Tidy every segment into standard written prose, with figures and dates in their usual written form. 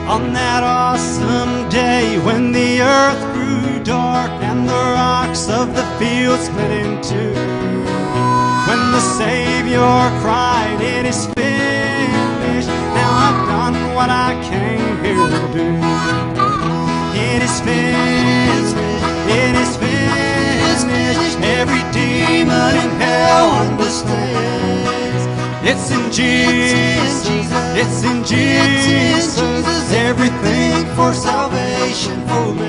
On that awesome day when the earth grew dark and the rocks of the field split in two, when the Savior cried, "It is finished, now I've done what I came here to do." It is finished, it is finished. Every demon in hell understands. It's in Jesus, it's in Jesus. Everything for salvation for me.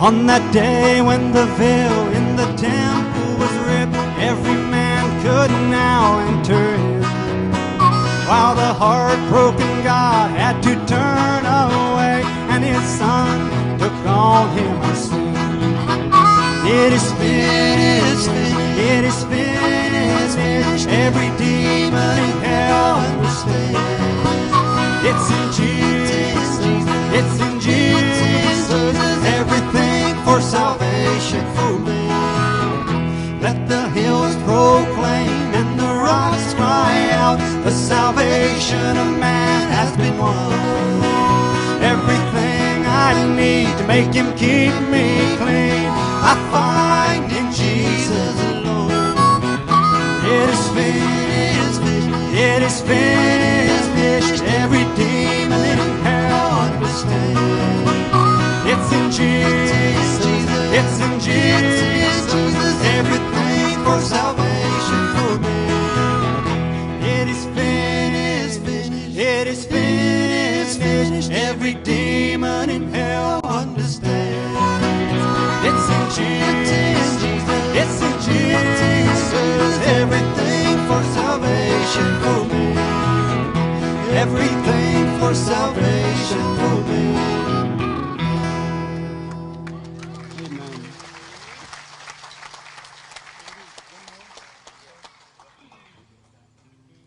On that day when the veil in the temple was ripped, every man could now enter in, while the heartbroken God had to turn away, and His Son took on Him our sin. It is finished, it is finished. Every demon in hell understands. It's in Jesus, it's in Jesus. Everything for salvation for me. Let the hills proclaim and the rocks cry out, the salvation of man has been won. Everything I need to make Him keep me clean, I find in Jesus alone. It is finished, it is finished. Every demon in hell understands. It's in Jesus, it's in Jesus. Everything for salvation for me. It is finished, it is finished. Every demon in hell understands. It's in Jesus.